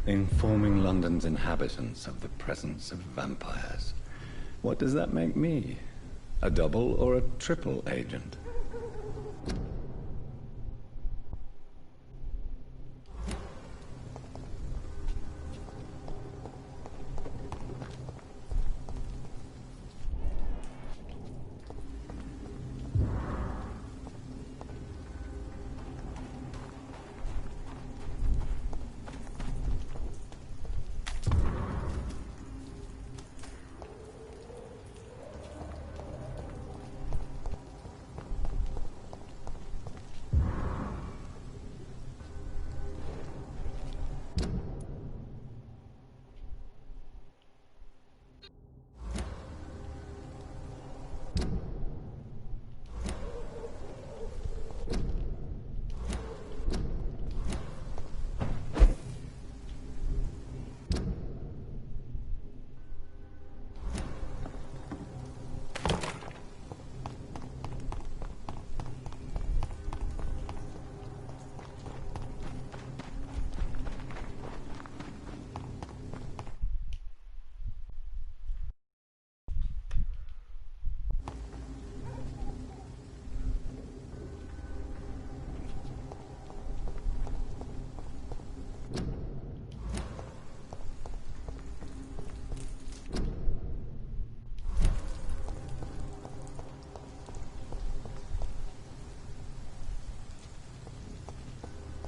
Informing London's inhabitants of the presence of vampires. What does that make me? A double or a triple agent?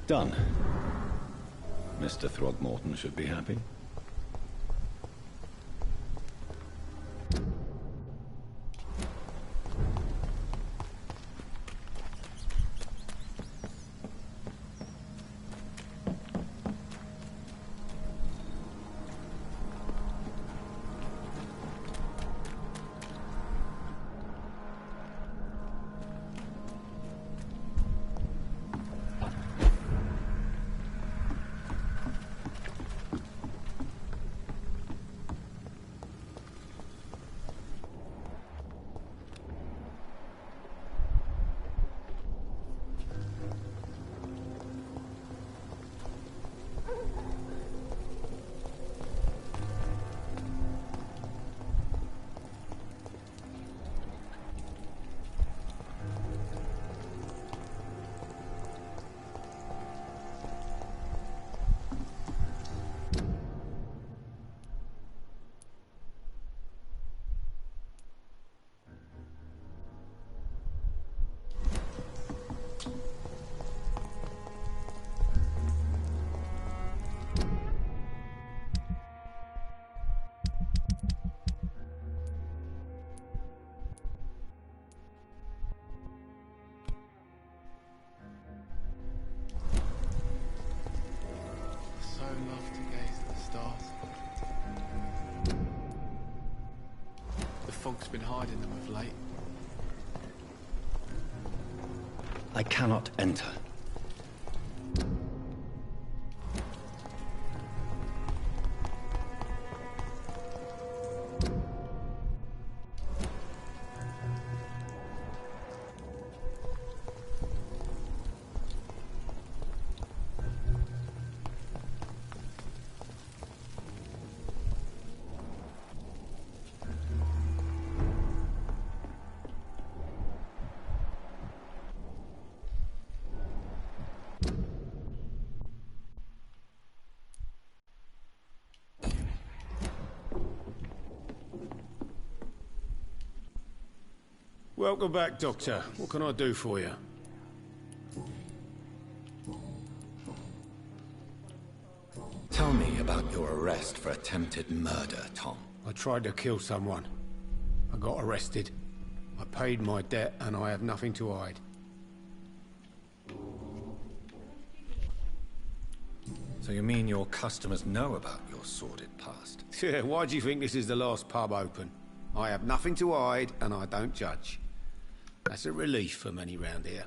Done. Mr. Throgmorton should be happy. Love to gaze at the stars. The fog's been hiding them of late. I cannot enter. Welcome back, Doctor. What can I do for you? Tell me about your arrest for attempted murder, Tom. I tried to kill someone. I got arrested. I paid my debt and I have nothing to hide. So you mean your customers know about your sordid past? Yeah, why do you think this is the last pub open? I have nothing to hide and I don't judge. That's a relief for many round here.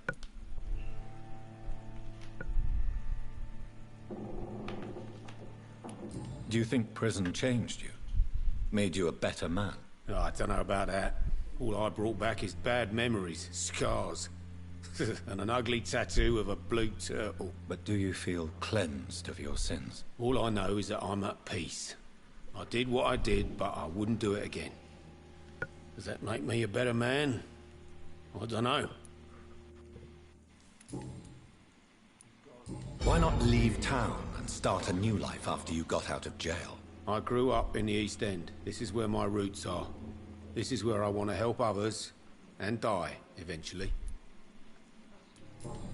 Do you think prison changed you? Made you a better man? Oh, I don't know about that. All I brought back is bad memories, scars. and an ugly tattoo of a blue turtle. But do you feel cleansed of your sins? All I know is that I'm at peace. I did what I did, but I wouldn't do it again. Does that make me a better man? I don't know. Why not leave town and start a new life after you got out of jail? I grew up in the East End. This is where my roots are. This is where I want to help others and die, eventually.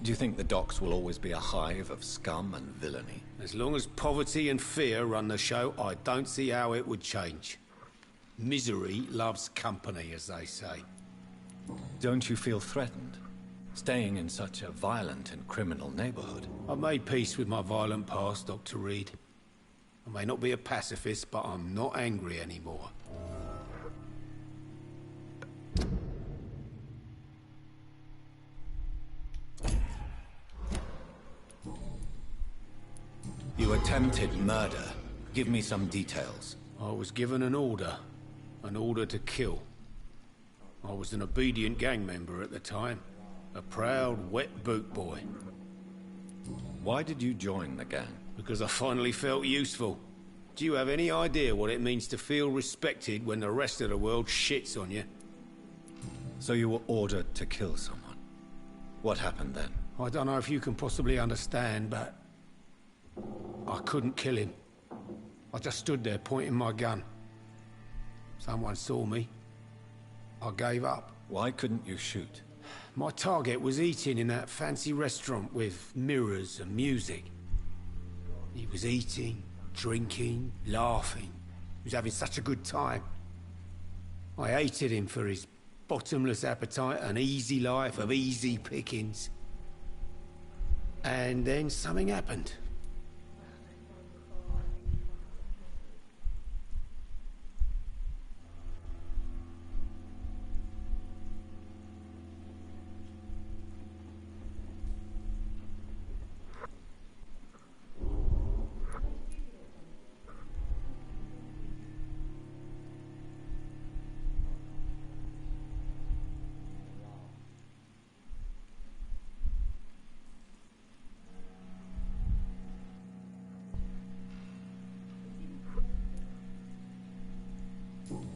Do you think the docks will always be a hive of scum and villainy? As long as poverty and fear run the show, I don't see how it would change. Misery loves company, as they say. Don't you feel threatened? Staying in such a violent and criminal neighborhood? I've made peace with my violent past, Dr. Reed. I may not be a pacifist, but I'm not angry anymore. You attempted murder. Give me some details. I was given an order to kill. I was an obedient gang member at the time. A proud, wet boot boy. Why did you join the gang? Because I finally felt useful. Do you have any idea what it means to feel respected when the rest of the world shits on you? So you were ordered to kill someone. What happened then? I don't know if you can possibly understand, but I couldn't kill him. I just stood there pointing my gun. Someone saw me. I gave up. Why couldn't you shoot? My target was eating in that fancy restaurant with mirrors and music. He was eating, drinking, laughing. He was having such a good time. I hated him for his bottomless appetite and easy life of easy pickings. And then something happened.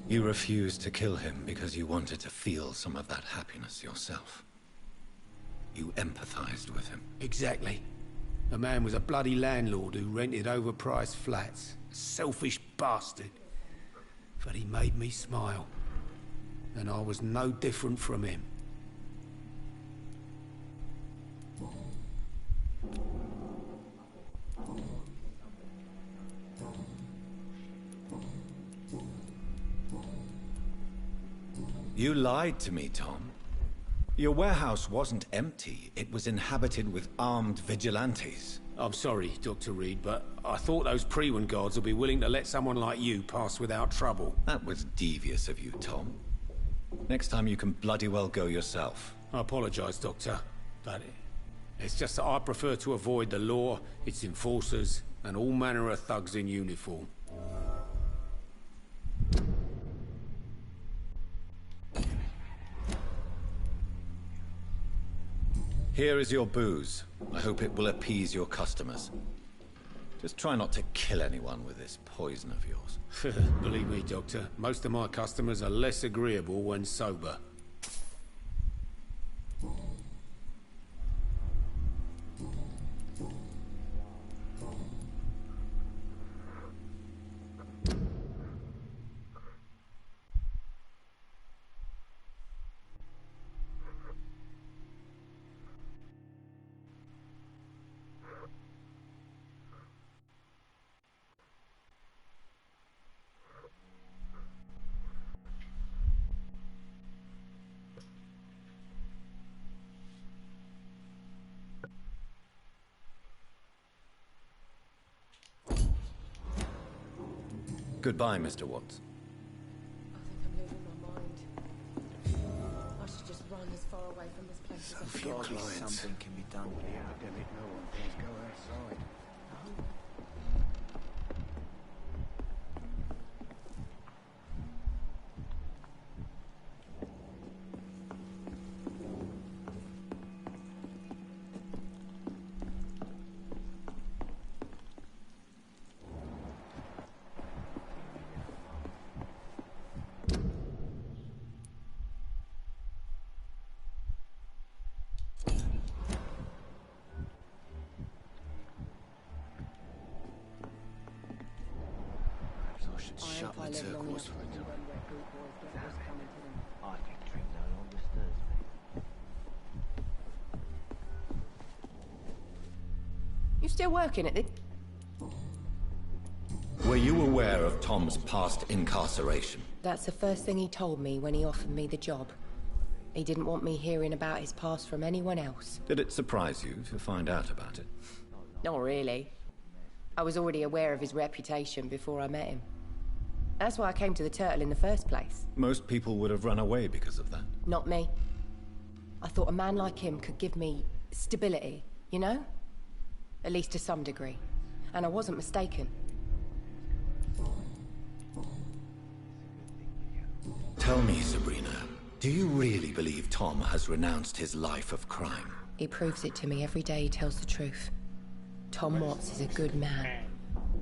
You refused to kill him because you wanted to feel some of that happiness yourself. You empathized with him. Exactly. The man was a bloody landlord who rented overpriced flats. A selfish bastard. But he made me smile. And I was no different from him. You lied to me, Tom. Your warehouse wasn't empty. It was inhabited with armed vigilantes. I'm sorry, Dr. Reed, but I thought those Prewen guards would be willing to let someone like you pass without trouble. That was devious of you, Tom. Next time you can bloody well go yourself. I apologize, Doctor, but it's just that I prefer to avoid the law, its enforcers, and all manner of thugs in uniform. Here is your booze. I hope it will appease your customers. Just try not to kill anyone with this poison of yours. Believe me, Doctor, most of my customers are less agreeable when sober. Goodbye, Mr. Watts. I think I'm losing my mind. I should just run as far away from this place as I can. Something can be done with the epidemic. No one please go outside. should I shut hope the I live long enough turquoise to photo. remember where boot boys get what's coming to them. I think drink no longer stirs me. You still working at the... Were you aware of Tom's past incarceration? That's the first thing he told me when he offered me the job. He didn't want me hearing about his past from anyone else. Did it surprise you to find out about it? Not really. I was already aware of his reputation before I met him. That's why I came to the Turtle in the first place. Most people would have run away because of that. Not me. I thought a man like him could give me stability, you know? At least to some degree. And I wasn't mistaken. Tell me, Sabrina, do you really believe Tom has renounced his life of crime? He proves it to me every day he tells the truth. Tom Watts is a good man.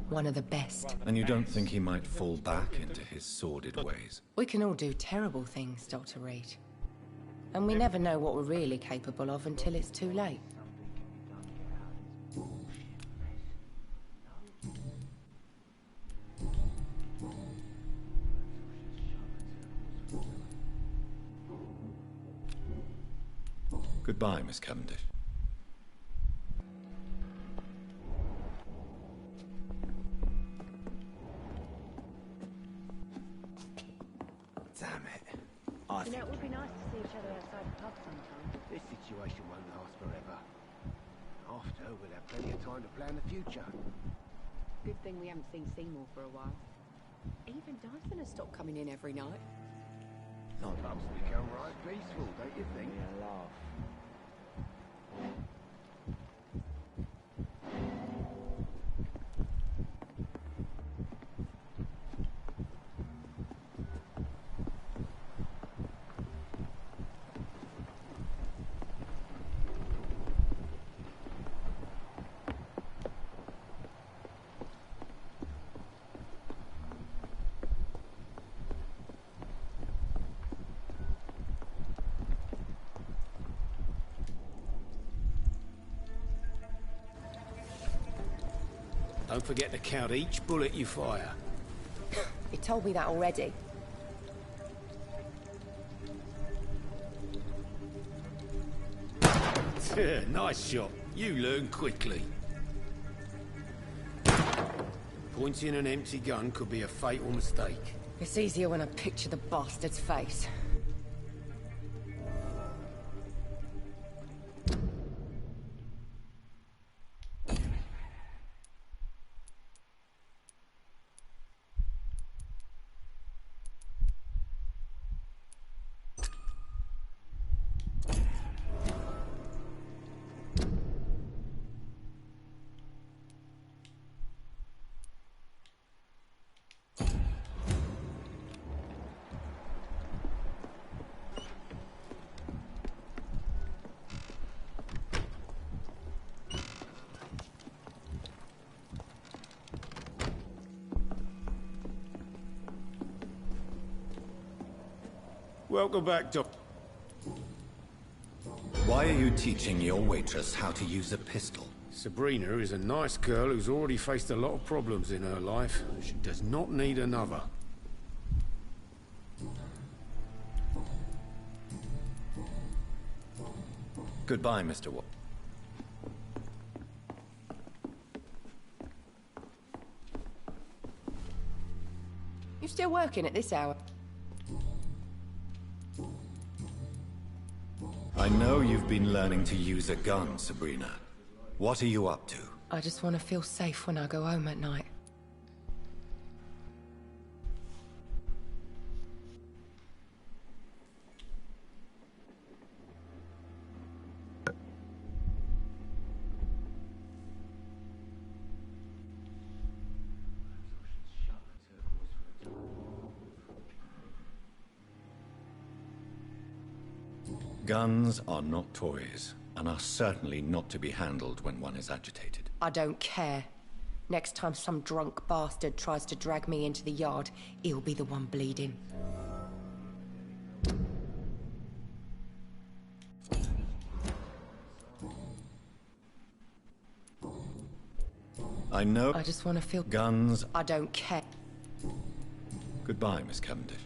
One of the best. And you don't think he might fall back into his sordid ways? We can all do terrible things, Dr. Reed. And we never know what we're really capable of until it's too late. Goodbye, Miss Cavendish. Damn it. You know, it would be nice to see each other outside the pub sometime. This situation won't last forever. After, we'll have plenty of time to plan the future. Good thing we haven't seen Seymour for a while. Even Dyson has stopped coming in every night. Pubs become right peaceful, don't you think? Yeah, laugh. Don't forget to count each bullet you fire. He told me that already. Nice shot. You learn quickly. Pointing an empty gun could be a fatal mistake. It's easier when I picture the bastard's face. Welcome back, Doc. Why are you teaching your waitress how to use a pistol? Sabrina is a nice girl who's already faced a lot of problems in her life. She does not need another. Goodbye, Mr. Watt. You still working at this hour? I know you've been learning to use a gun, Sabrina. What are you up to? I just want to feel safe when I go home at night. Guns are not toys, and are certainly not to be handled when one is agitated. I don't care. Next time some drunk bastard tries to drag me into the yard, he'll be the one bleeding. I know I just want to feel... guns. I don't care. Goodbye, Miss Cavendish.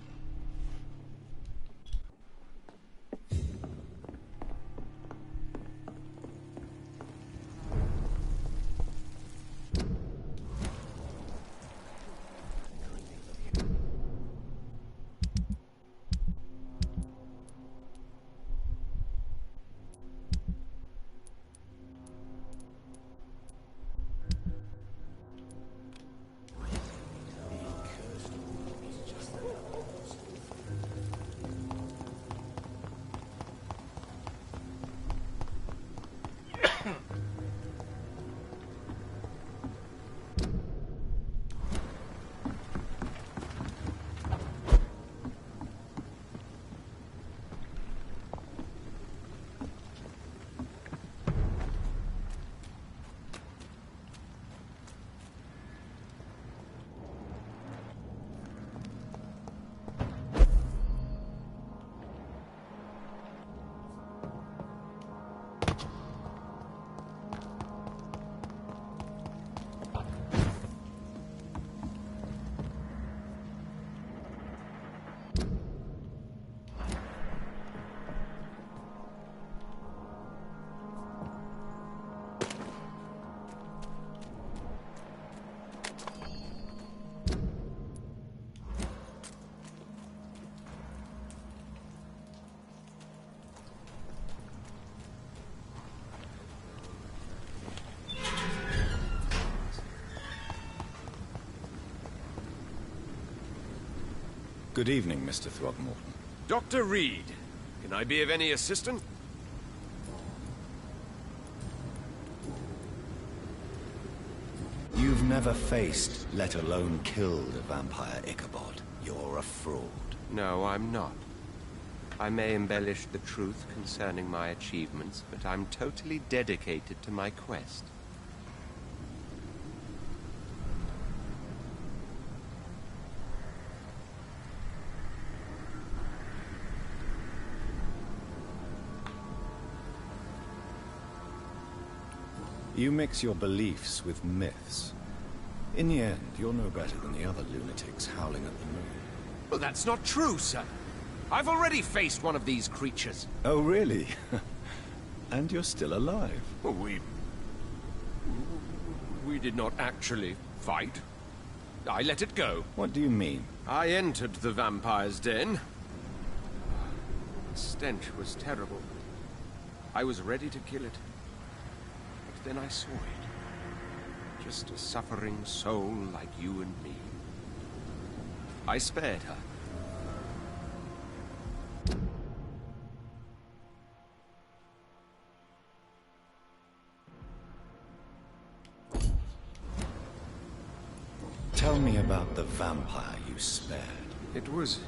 Good evening, Mr. Throgmorton. Dr. Reed, can I be of any assistance? You've never faced, let alone killed, a vampire, Ichabod. You're a fraud. No, I'm not. I may embellish the truth concerning my achievements, but I'm totally dedicated to my quest. You mix your beliefs with myths. In the end, you're no better than the other lunatics howling at the moon. Well, that's not true, sir. I've already faced one of these creatures. Oh, really? And you're still alive? Well, we did not actually fight. I let it go. What do you mean? I entered the vampire's den. The stench was terrible. I was ready to kill it. But then I saw it. Just a suffering soul like you and me. I spared her. Tell me about the vampire you spared. It was...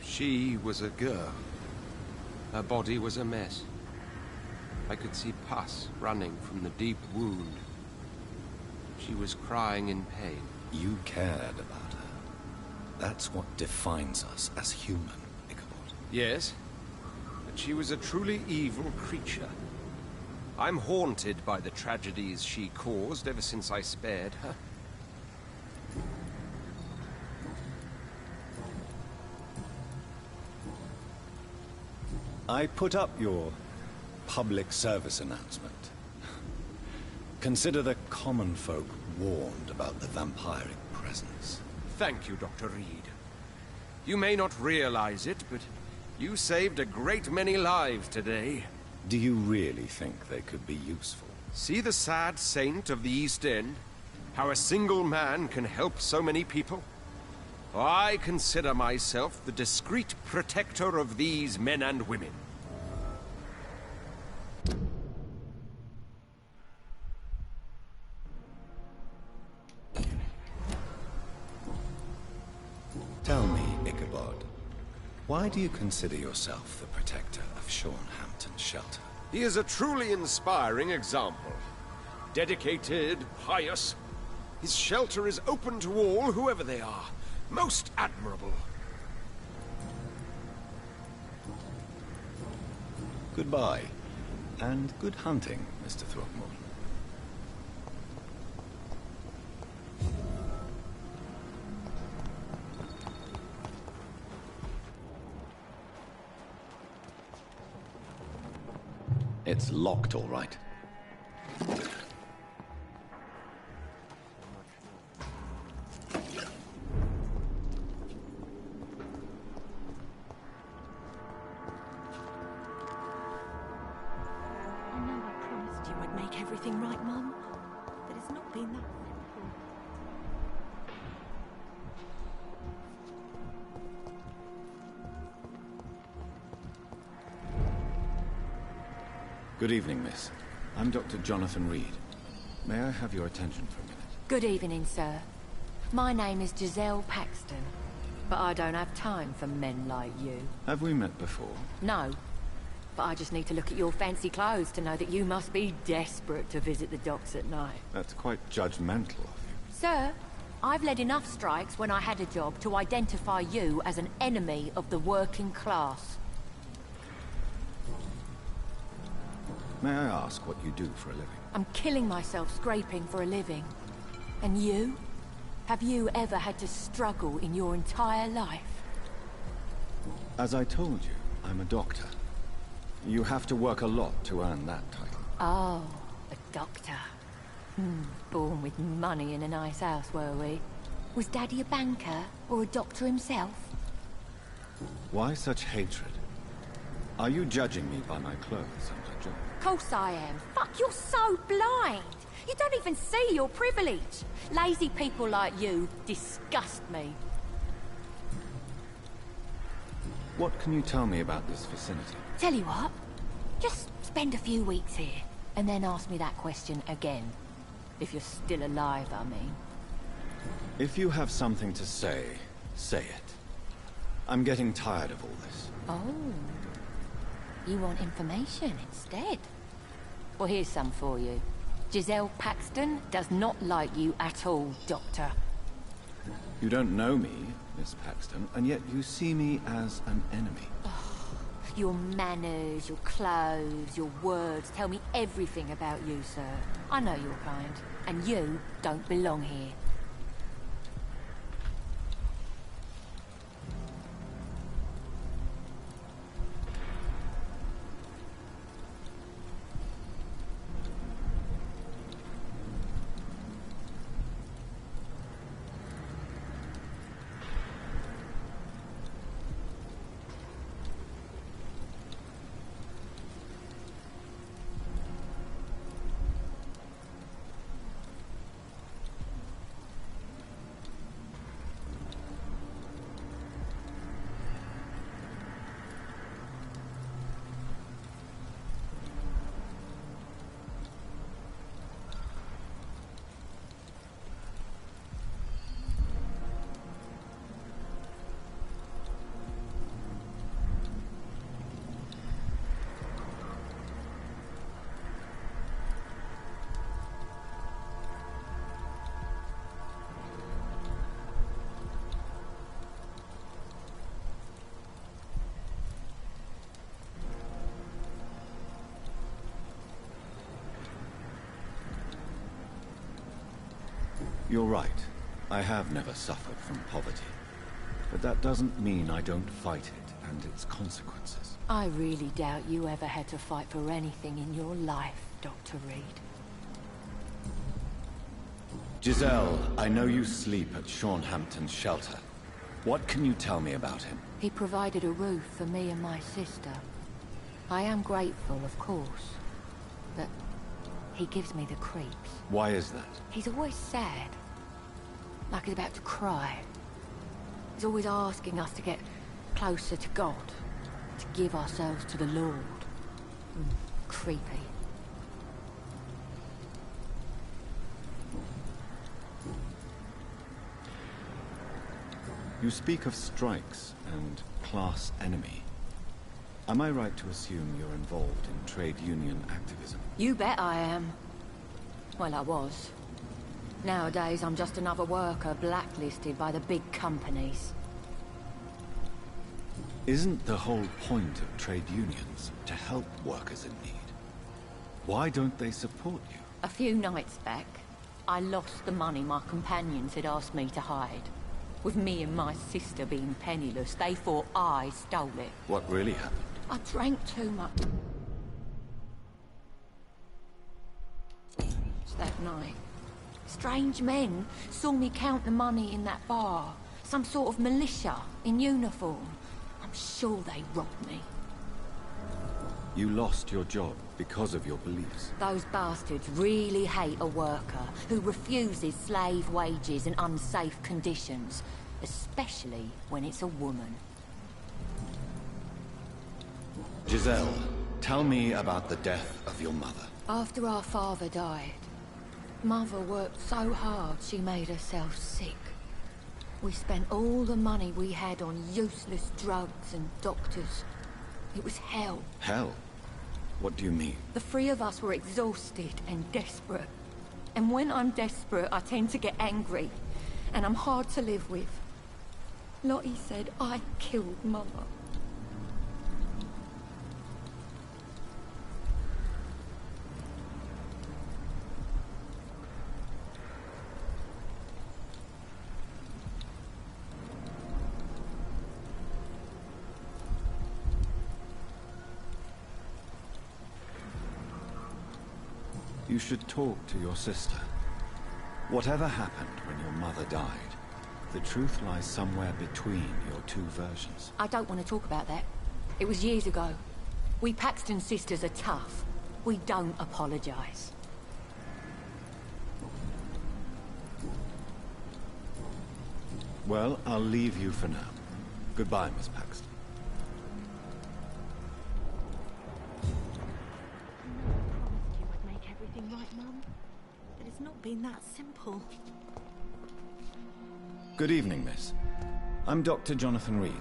She was a girl. Her body was a mess. I could see pus running from the deep wound. She was crying in pain. You cared about her. That's what defines us as human, Ichabod. Yes, but she was a truly evil creature. I'm haunted by the tragedies she caused ever since I spared her. I put up your public service announcement. Consider the common folk warned about the vampiric presence. Thank you, Dr. Reed. You may not realize it, but you saved a great many lives today. Do you really think they could be useful? See the sad saint of the East End? How a single man can help so many people? I consider myself the discreet protector of these men and women. Tell me, Ichabod, why do you consider yourself the protector of Shornhampton's shelter? He is a truly inspiring example. Dedicated, pious. His shelter is open to all, whoever they are. Most admirable. Goodbye, and good hunting, Mr. Throgmorton. It's locked, all right. I know I promised you I'd make everything right, Mum, but it's not been that simple. Good evening, miss. I'm Dr. Jonathan Reed. May I have your attention for a minute? Good evening, sir. My name is Giselle Paxton, but I don't have time for men like you. Have we met before? No, but I just need to look at your fancy clothes to know that you must be desperate to visit the docks at night. That's quite judgmental of you. Sir, I've led enough strikes when I had a job to identify you as an enemy of the working class. May I ask what you do for a living? I'm killing myself scraping for a living. And you? Have you ever had to struggle in your entire life? As I told you, I'm a doctor. You have to work a lot to earn that title. Oh, a doctor. Born with money in a nice house, were we? Was Daddy a banker or a doctor himself? Why such hatred? Are you judging me by my clothes and my job? Of course I am. Fuck, you're so blind. You don't even see your privilege. Lazy people like you disgust me. What can you tell me about this vicinity? Tell you what, just spend a few weeks here, and then ask me that question again. If you're still alive, I mean. If you have something to say, say it. I'm getting tired of all this. Oh. You want information instead? Well, here's some for you. Giselle Paxton does not like you at all, Doctor. You don't know me, Miss Paxton, and yet you see me as an enemy. Your manners, your clothes, your words tell me everything about you, sir. I know your kind, and you don't belong here. You're right. I have never suffered from poverty. But that doesn't mean I don't fight it and its consequences. I really doubt you ever had to fight for anything in your life, Dr. Reed. Giselle, I know you sleep at Hampton's shelter. What can you tell me about him? He provided a roof for me and my sister. I am grateful, of course, but he gives me the creeps. Why is that? He's always sad, like he's about to cry. He's always asking us to get closer to God, to give ourselves to the Lord. Creepy. You speak of strikes and class enemy. Am I right to assume you're involved in trade union activism? You bet I am. Well, I was. Nowadays, I'm just another worker blacklisted by the big companies. Isn't the whole point of trade unions to help workers in need? Why don't they support you? A few nights back, I lost the money my companions had asked me to hide. With me and my sister being penniless, they thought I stole it. What really happened? I drank too much. night. Strange men saw me count the money in that bar. Some sort of militia in uniform. I'm sure they robbed me. You lost your job because of your beliefs. Those bastards really hate a worker who refuses slave wages and unsafe conditions, especially when it's a woman. Giselle, tell me about the death of your mother. After our father died, Mother worked so hard she made herself sick. We spent all the money we had on useless drugs and doctors. It was hell. Hell? What do you mean? The three of us were exhausted and desperate. And when I'm desperate, I tend to get angry. And I'm hard to live with. Lottie said I killed Mama. You should talk to your sister. Whatever happened when your mother died, the truth lies somewhere between your two versions. I don't want to talk about that. It was years ago. We Paxton sisters are tough. We don't apologize. Well, I'll leave you for now. Goodbye, Miss Paxton. Promised you I'd make everything right, Mum. But it's not been that simple. Good evening, miss. I'm Dr. Jonathan Reed.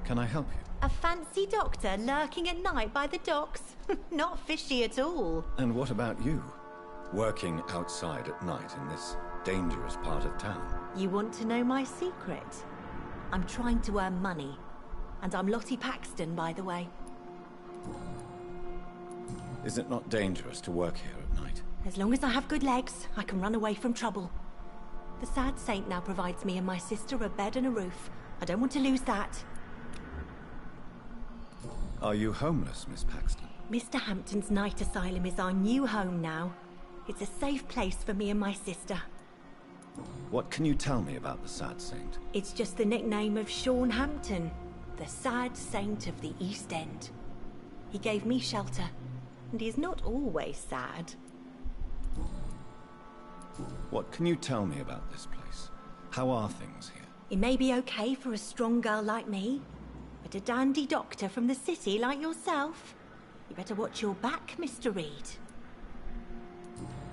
Can I help you? A fancy doctor lurking at night by the docks? Not fishy at all. And what about you? Working outside at night in this dangerous part of town? You want to know my secret? I'm trying to earn money. And I'm Lottie Paxton, by the way. Is it not dangerous to work here at night? As long as I have good legs, I can run away from trouble. The sad saint now provides me and my sister a bed and a roof. I don't want to lose that. Are you homeless, Miss Paxton? Mr. Hampton's night asylum is our new home now. It's a safe place for me and my sister. What can you tell me about the Sad Saint? It's just the nickname of Sean Hampton, the sad saint of the East End. He gave me shelter, and he's not always sad. What can you tell me about this place? How are things here? It may be okay for a strong girl like me, but a dandy doctor from the city like yourself, you better watch your back, Mr. Reed.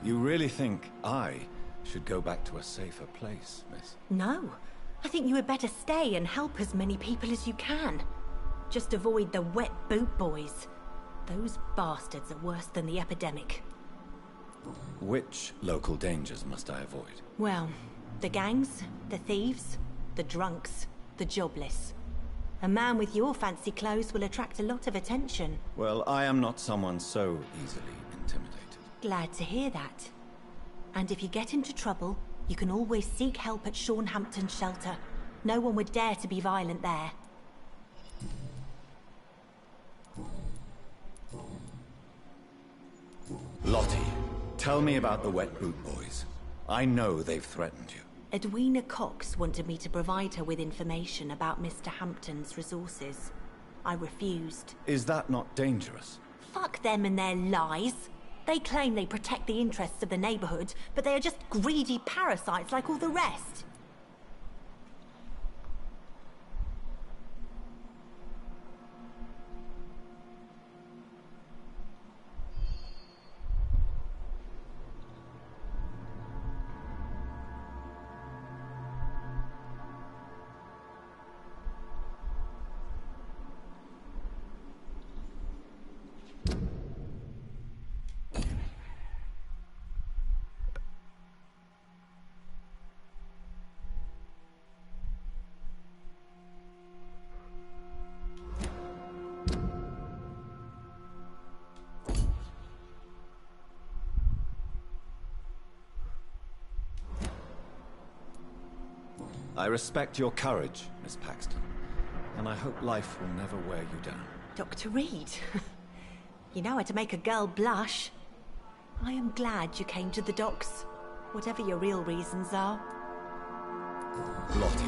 You really think I should go back to a safer place, miss? No. I think you had better stay and help as many people as you can. Just avoid the wet boot boys. Those bastards are worse than the epidemic. Which local dangers must I avoid? Well, the gangs, the thieves, the drunks, the jobless. A man with your fancy clothes will attract a lot of attention. Well, I am not someone so easily intimidated. Glad to hear that. And if you get into trouble, you can always seek help at Sean Hampton's shelter. No one would dare to be violent there. Lottie, tell me about the Wet Boot Boys. I know they've threatened you. Edwina Cox wanted me to provide her with information about Mr. Hampton's resources. I refused. Is that not dangerous? Fuck them and their lies. They claim they protect the interests of the neighborhood, but they are just greedy parasites like all the rest. I respect your courage, Miss Paxton, and I hope life will never wear you down. Dr. Reed, you know how to make a girl blush. I am glad you came to the docks. Whatever your real reasons are. Lottie,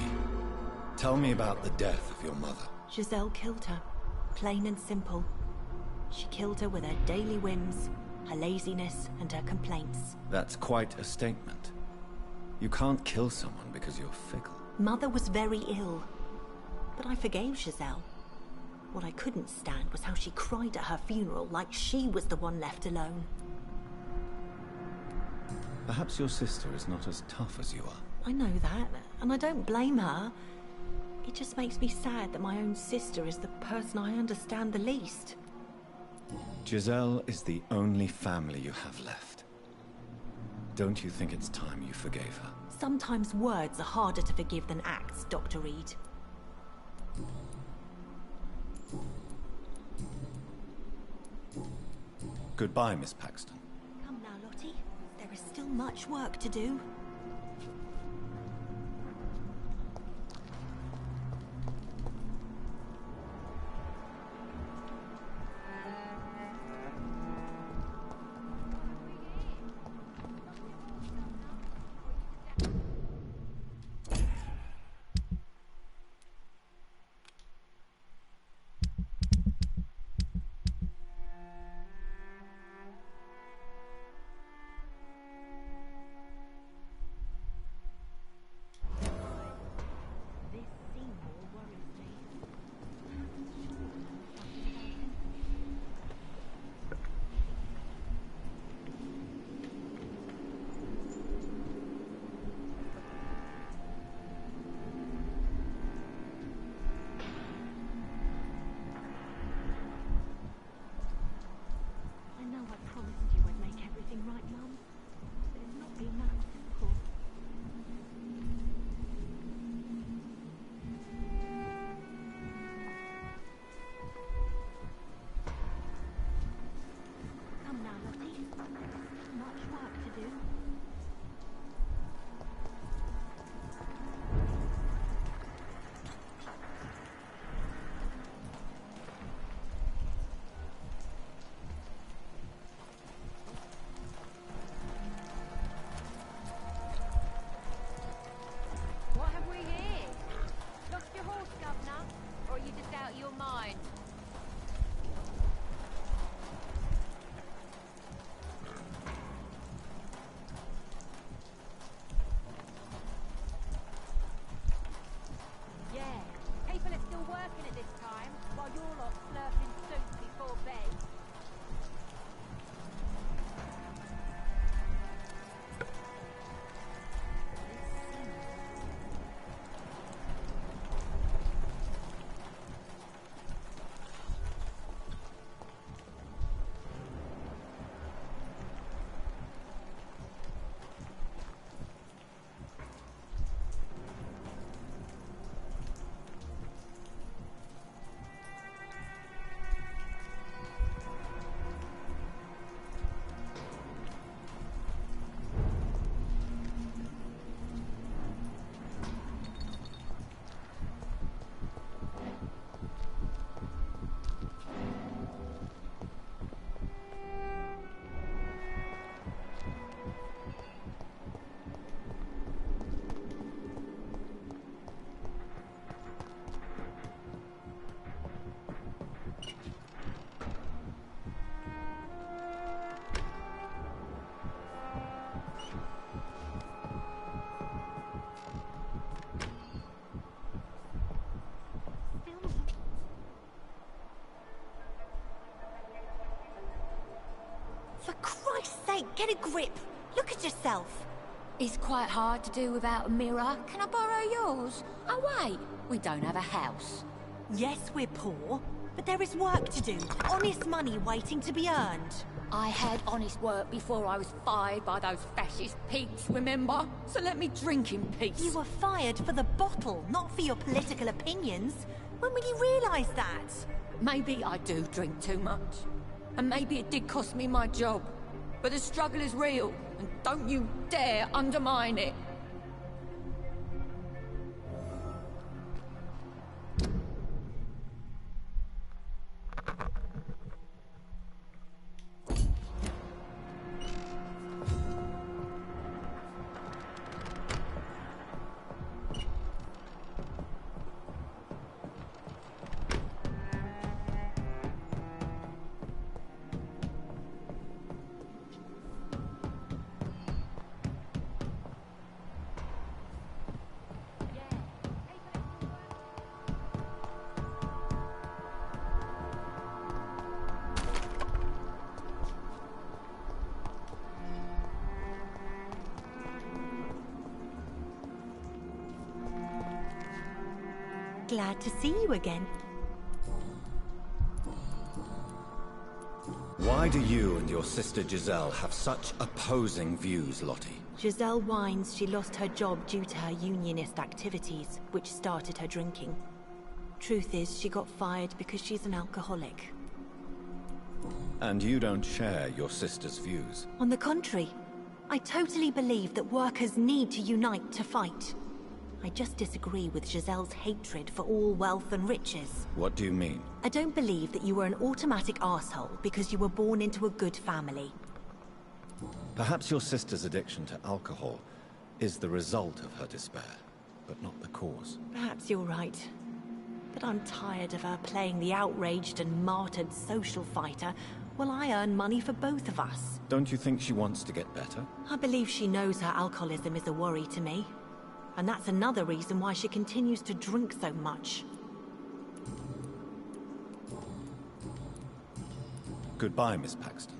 tell me about the death of your mother. Giselle killed her. Plain and simple. She killed her with her daily whims, her laziness, and her complaints. That's quite a statement. You can't kill someone because you're fickle. Mother was very ill, but I forgave Giselle. What I couldn't stand was how she cried at her funeral like she was the one left alone. Perhaps your sister is not as tough as you are. I know that, and I don't blame her. It just makes me sad that my own sister is the person I understand the least. Giselle is the only family you have left. Don't you think it's time you forgave her? Sometimes words are harder to forgive than acts, Dr. Reed. Goodbye, Miss Paxton. Come now, Lottie. There is still much work to do. For Christ's sake, get a grip! Look at yourself! It's quite hard to do without a mirror. Can I borrow yours? Oh wait, we don't have a house. Yes, we're poor, but there is work to do. Honest money waiting to be earned. I had honest work before I was fired by those fascist pigs, remember? So let me drink in peace. You were fired for the bottle, not for your political opinions. When will you realise that? Maybe I do drink too much. And maybe it did cost me my job. But the struggle is real, and don't you dare undermine it. Glad to see you again. Why do you and your sister Giselle have such opposing views, Lottie? Giselle whines she lost her job due to her unionist activities, which started her drinking. Truth is, she got fired because she's an alcoholic. And you don't share your sister's views? On the contrary, I totally believe that workers need to unite to fight. I just disagree with Giselle's hatred for all wealth and riches. What do you mean? I don't believe that you were an automatic arsehole because you were born into a good family. Perhaps your sister's addiction to alcohol is the result of her despair, but not the cause. Perhaps you're right. But I'm tired of her playing the outraged and martyred social fighter while I earn money for both of us. Don't you think she wants to get better? I believe she knows her alcoholism is a worry to me. And that's another reason why she continues to drink so much. Goodbye, Miss Paxton.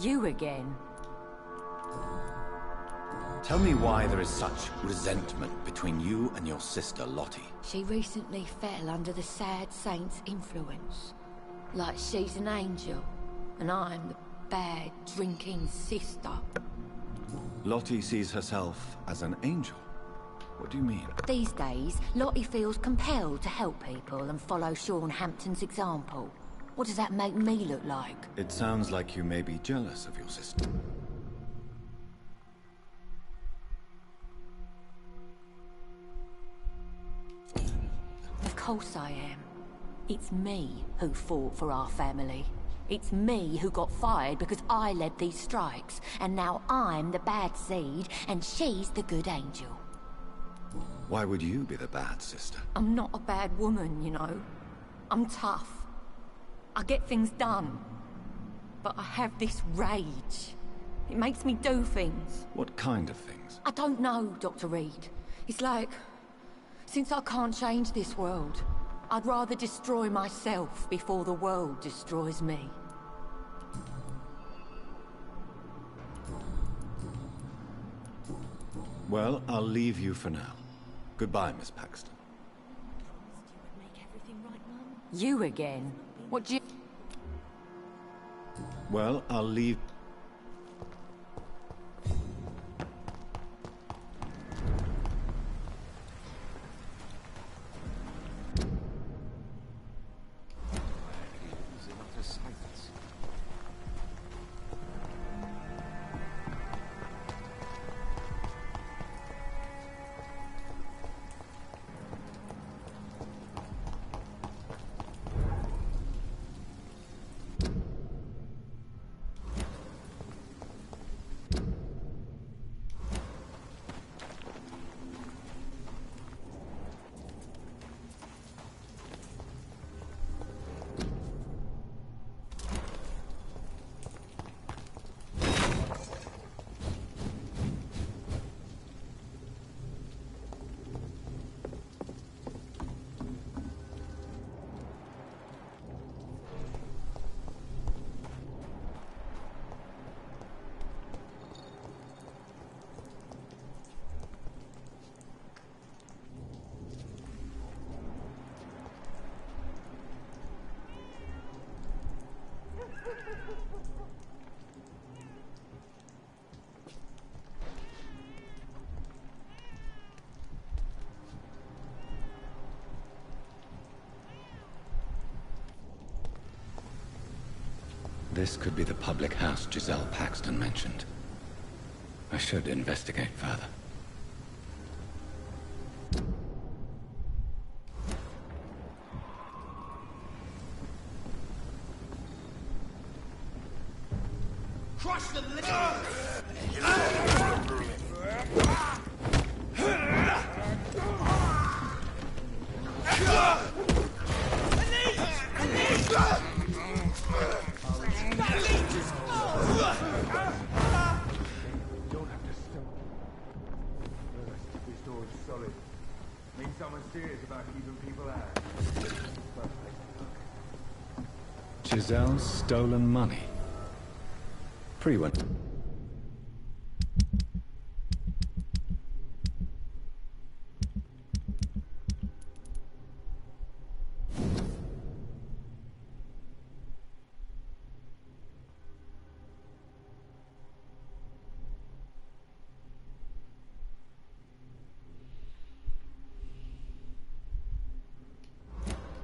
You again? Tell me why there is such resentment between you and your sister, Lottie. She recently fell under the sad saint's influence. Like she's an angel, and I'm the bad, drinking sister. Lottie sees herself as an angel. What do you mean? These days, Lottie feels compelled to help people and follow Sean Hampton's example. What does that make me look like? It sounds like you may be jealous of your sister. Of course I am. It's me who fought for our family. It's me who got fired because I led these strikes. And now I'm the bad seed, and she's the good angel. Why would you be the bad sister? I'm not a bad woman, you know. I'm tough. I get things done. But I have this rage. It makes me do things. What kind of things? I don't know, Dr. Reed. It's like, since I can't change this world, I'd rather destroy myself before the world destroys me. Well, I'll leave you for now. Goodbye, Miss Paxton. You again? What do you... Well, I'll leave... This could be the public house Giselle Paxton mentioned. I should investigate further. Crush the Don't have to stop. This door is solid. Means someone's serious about keeping people out. Giselle's stolen money. Pre-one.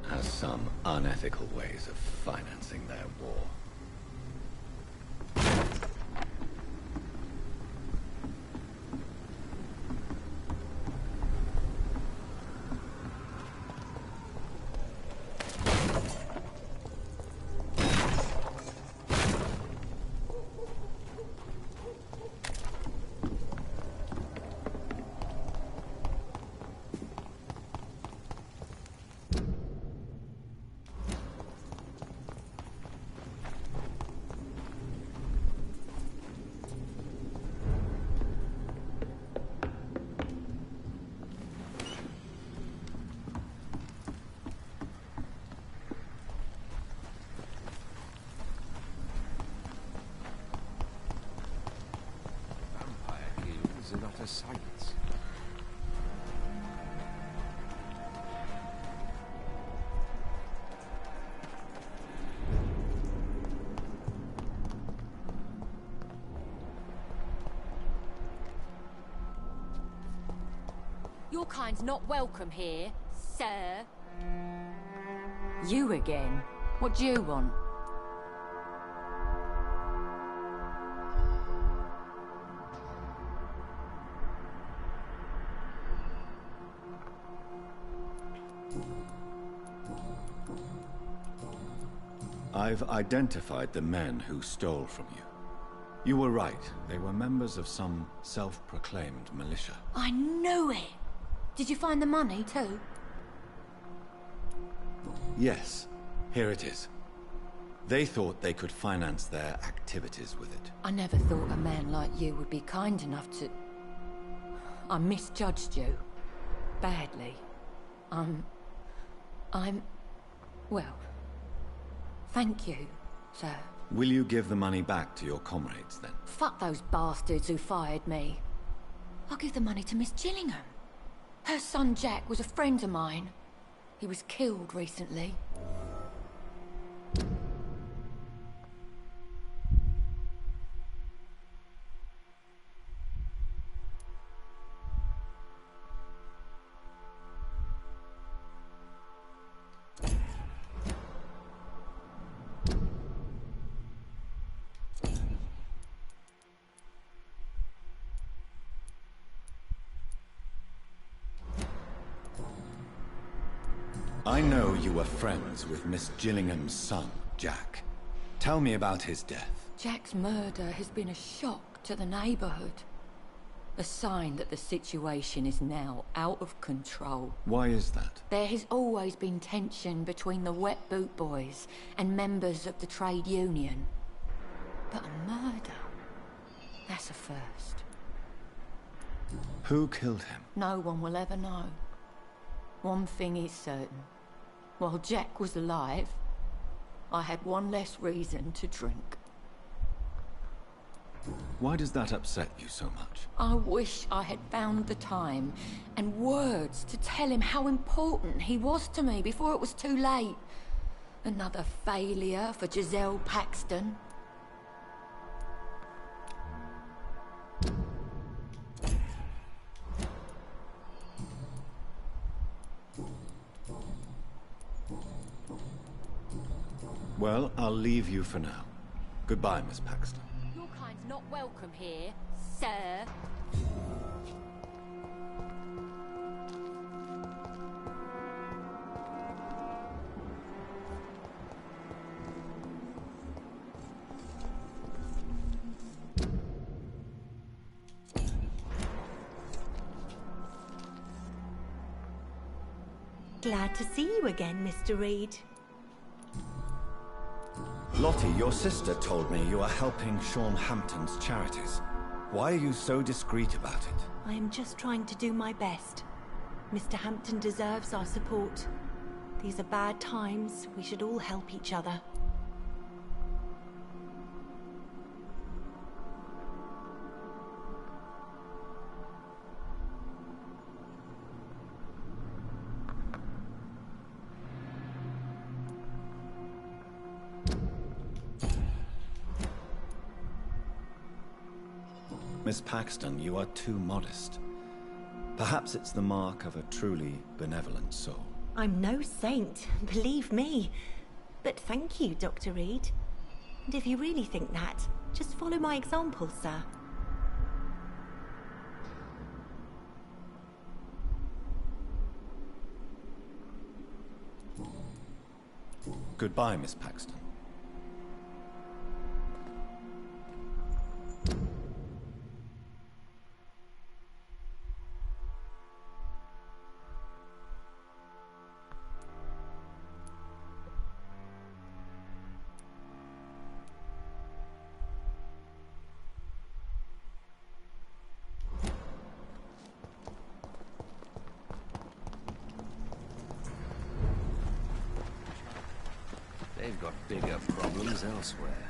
Has some unethical ways of financing their war. Not a science. Your kind's not welcome here, sir. You again? What do you want? I've identified the men who stole from you. You were right. They were members of some self-proclaimed militia. I knew it! Did you find the money, too? Yes, here it is. They thought they could finance their activities with it. I never thought a man like you would be kind enough to... I misjudged you. Badly. Well... Thank you, sir. Will you give the money back to your comrades, then? Fuck those bastards who fired me. I'll give the money to Miss Gillingham. Her son Jack was a friend of mine. He was killed recently. I know you were friends with Miss Gillingham's son, Jack. Tell me about his death. Jack's murder has been a shock to the neighborhood. A sign that the situation is now out of control. Why is that? There has always been tension between the Wet Boot Boys and members of the trade union. But a murder? That's a first. Who killed him? No one will ever know. One thing is certain. While Jack was alive, I had one less reason to drink. Why does that upset you so much? I wish I had found the time and words to tell him how important he was to me before it was too late. Another failure for Giselle Paxton. Well, I'll leave you for now. Goodbye, Miss Paxton. Your kind's not welcome here, sir. Glad to see you again, Mr. Reed. Lottie, your sister told me you are helping Sean Hampton's charities. Why are you so discreet about it? I am just trying to do my best. Mr. Hampton deserves our support. These are bad times. We should all help each other. Miss Paxton, you are too modest. Perhaps it's the mark of a truly benevolent soul. I'm no saint, believe me. But thank you, Dr. Reed. And if you really think that, just follow my example, sir. Goodbye, Miss Paxton. They've got bigger problems elsewhere.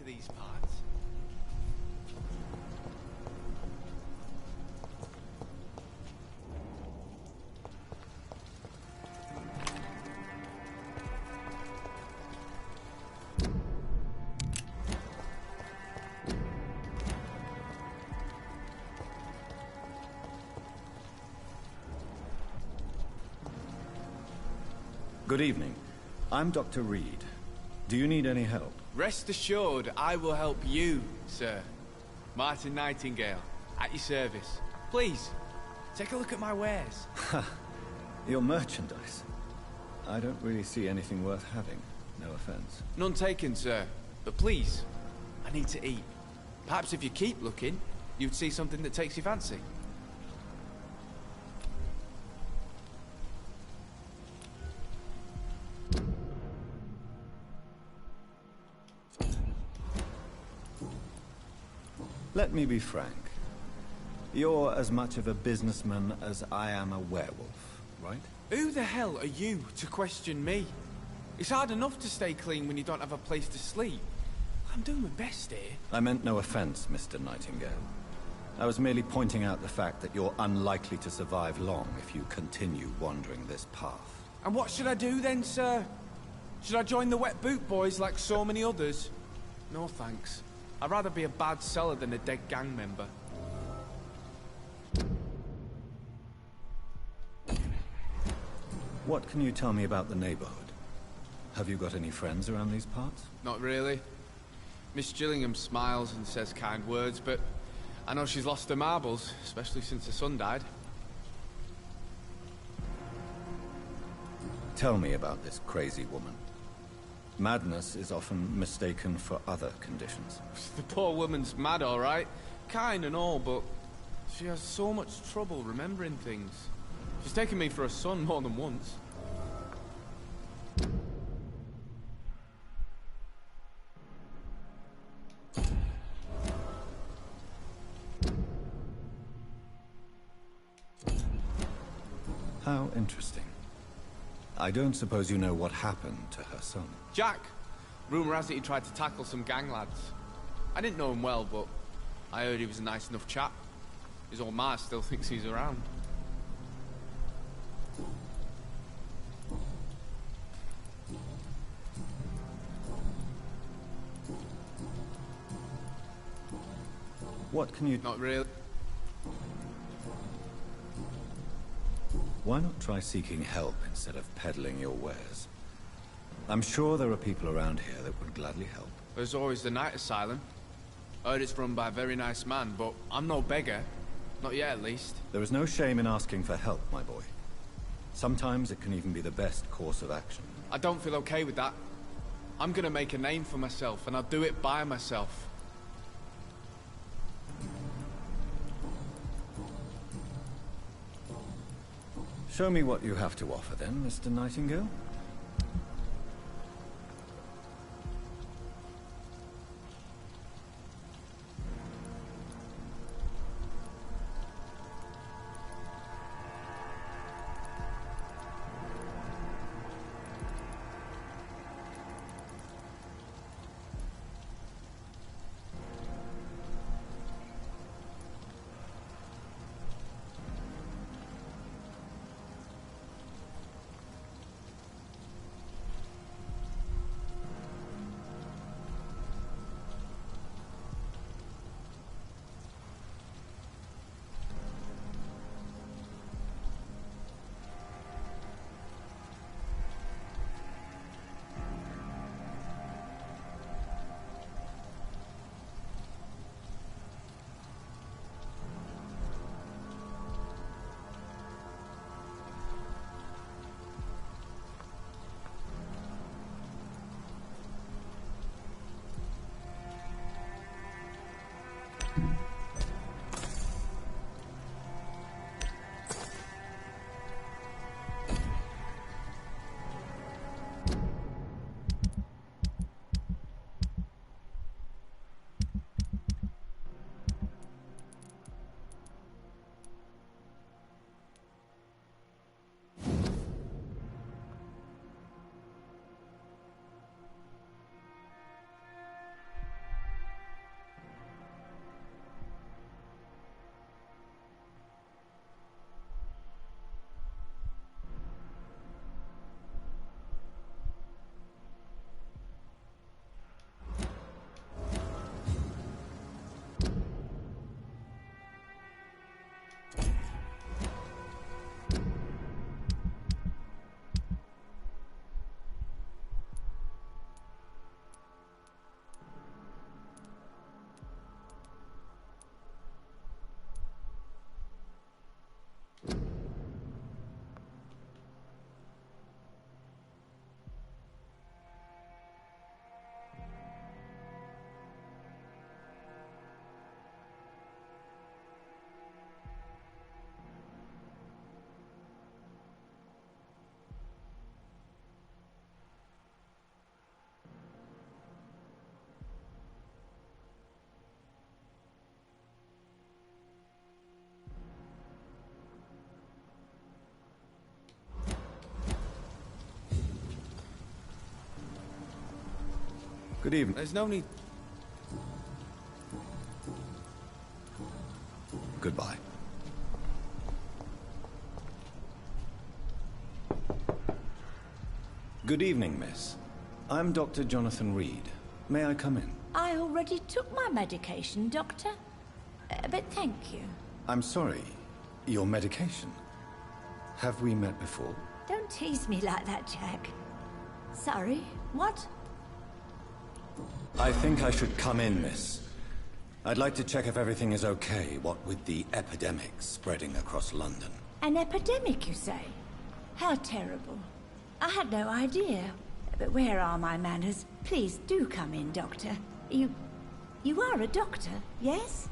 to these parts. Good evening. I'm Dr. Reed. Do you need any help? Rest assured, I will help you, sir. Martin Nightingale, at your service. Please, take a look at my wares. Your merchandise. I don't really see anything worth having. No offense. None taken, sir. But please, I need to eat. Perhaps if you keep looking, you'd see something that takes your fancy. Let me be frank. You're as much of a businessman as I am a werewolf, right? Who the hell are you to question me? It's hard enough to stay clean when you don't have a place to sleep. I'm doing my best here. I meant no offense, Mr. Nightingale. I was merely pointing out the fact that you're unlikely to survive long if you continue wandering this path. And what should I do then, sir? Should I join the Wet Boot Boys like so many others? No thanks. I'd rather be a bad seller than a dead gang member. What can you tell me about the neighborhood? Have you got any friends around these parts? Not really. Miss Gillingham smiles and says kind words, but I know she's lost her marbles, especially since her son died. Tell me about this crazy woman. Madness is often mistaken for other conditions. The poor woman's mad, all right. Kind and all, but she has so much trouble remembering things. She's taken me for a son more than once. How interesting. I don't suppose you know what happened to her son. Jack! Rumour has it he tried to tackle some gang lads. I didn't know him well, but I heard he was a nice enough chap. His old ma still thinks he's around. What can you... Not really. Why not try seeking help instead of peddling your wares? I'm sure there are people around here that would gladly help. There's always the night asylum. I heard it's run by a very nice man, but I'm no beggar. Not yet, at least. There is no shame in asking for help, my boy. Sometimes it can even be the best course of action. I don't feel okay with that. I'm gonna make a name for myself, and I'll do it by myself. Show me what you have to offer then, Mr. Nightingale. Good evening. There's no need... Goodbye. Good evening, miss. I'm Dr. Jonathan Reed. May I come in? I already took my medication, Doctor. But thank you. I'm sorry. Your medication? Have we met before? Don't tease me like that, Jack. Sorry, what? I think I should come in, miss. I'd like to check if everything is okay, what with the epidemic spreading across London. An epidemic, you say? How terrible. I had no idea. But where are my manners? Please do come in, Doctor. You are a doctor, yes?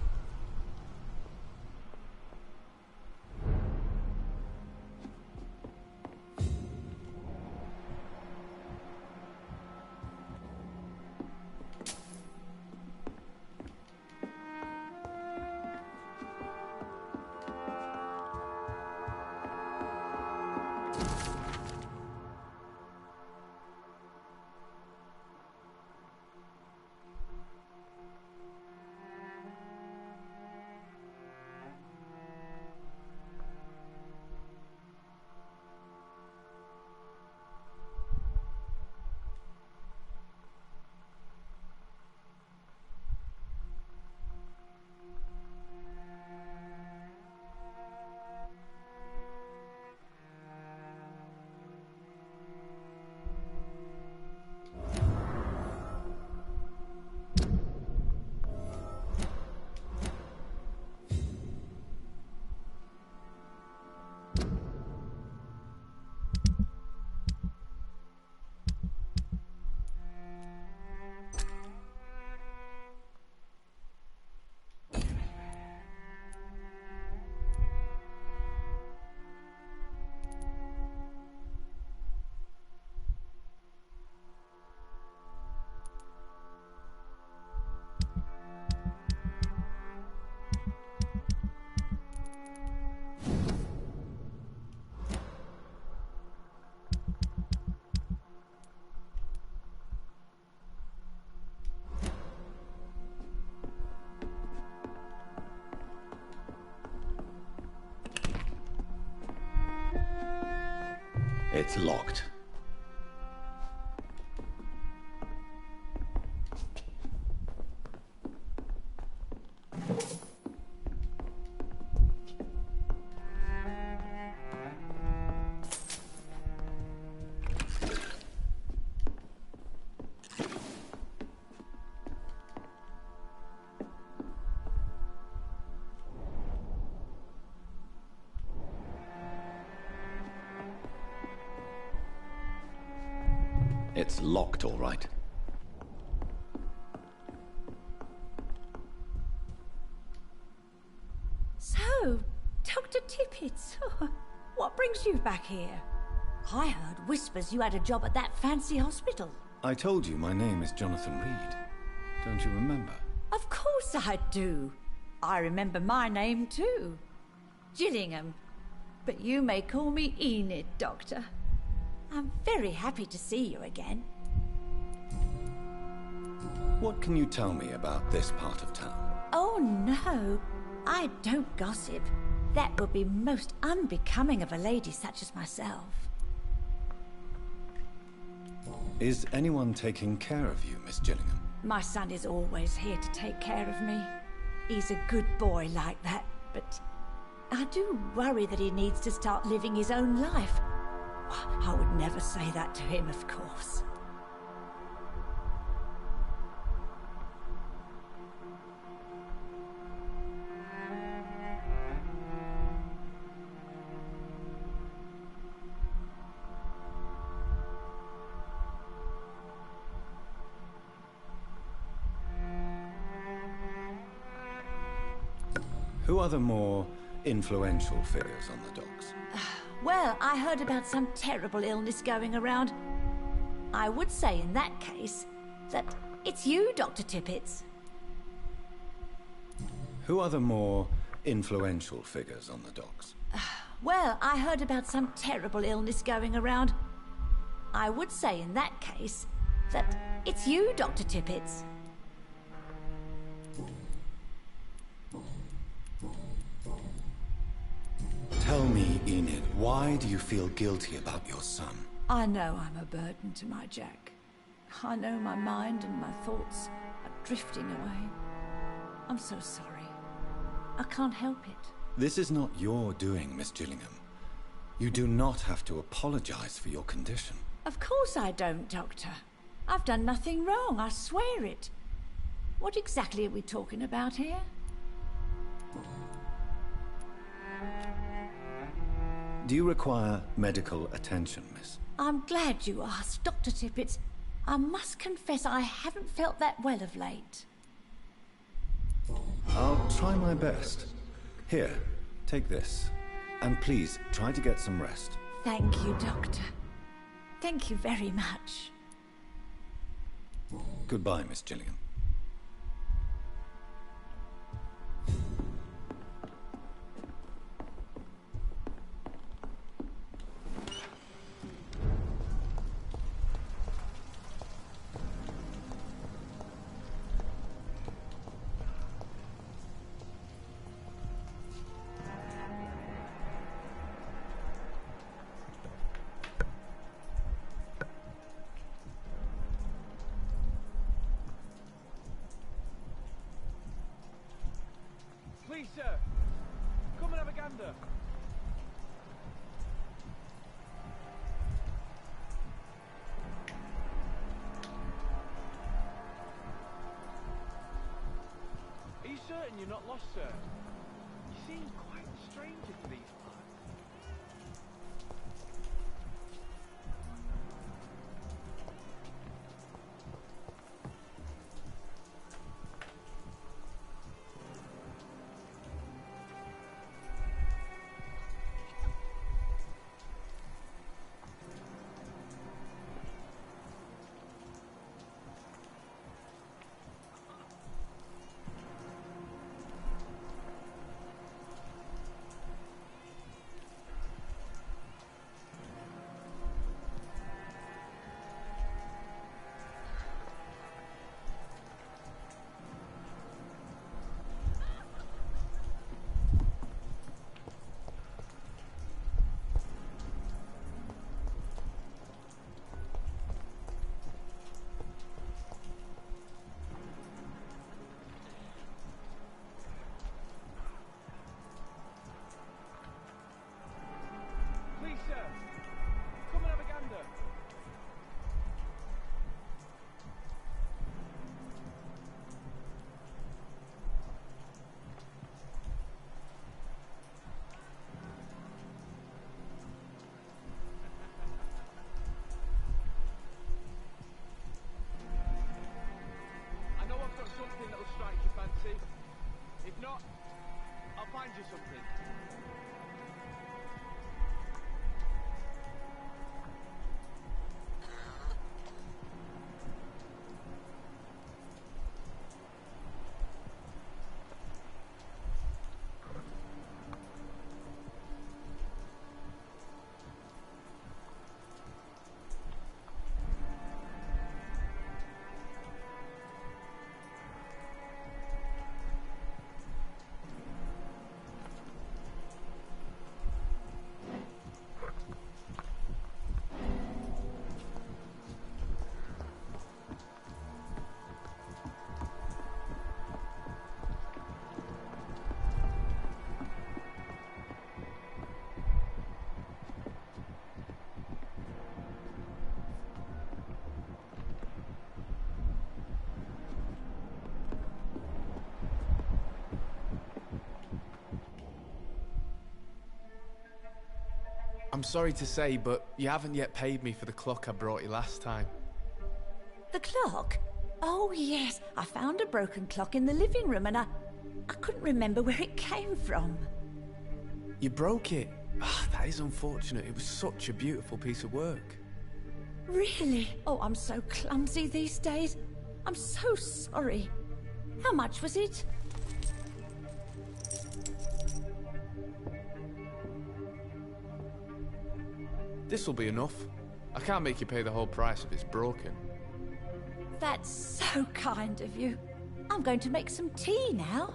It's locked. It's locked, all right. So, Dr. Tippett, what brings you back here? I heard whispers you had a job at that fancy hospital. I told you my name is Jonathan Reed. Don't you remember? Of course I do. I remember my name too. Gillingham. But you may call me Enid, Doctor. I'm very happy to see you again. What can you tell me about this part of town? Oh no, I don't gossip. That would be most unbecoming of a lady such as myself. Is anyone taking care of you, Miss Gillingham? My son is always here to take care of me. He's a good boy like that, but I do worry that he needs to start living his own life. I would never say that to him, of course. Who are the more influential figures on the docks? Well, I heard about some terrible illness going around. I would say in that case that it's you, Dr. Tippett. Who are the more influential figures on the docks? Well, I heard about some terrible illness going around. I would say in that case that It's you, Dr. Tippets. Tell me, Enid, why do you feel guilty about your son? I know I'm a burden to my Jack. I know my mind and my thoughts are drifting away. I'm so sorry. I can't help it. This is not your doing, Miss Gillingham. You do not have to apologize for your condition. Of course I don't, Doctor. I've done nothing wrong, I swear it. What exactly are we talking about here? Do you require medical attention, miss? I'm glad you asked, Dr. Tippets. I must confess I haven't felt that well of late. I'll try my best. Here, take this. And please, try to get some rest. Thank you, Doctor. Thank you very much. Goodbye, Miss Gillingham. Please, sir. Come and have a gander. Are you certain you're not lost, sir? You seem quite a stranger to these parts. Something that'll strike your fancy. If not, I'll find you something. I'm sorry to say, but you haven't yet paid me for the clock I brought you last time. The clock? Oh, yes. I found a broken clock in the living room and I couldn't remember where it came from. You broke it? Ah, that is unfortunate. It was such a beautiful piece of work. Really? Oh, I'm so clumsy these days. I'm so sorry. How much was it? This'll be enough. I can't make you pay the whole price if it's broken. That's so kind of you. I'm going to make some tea now.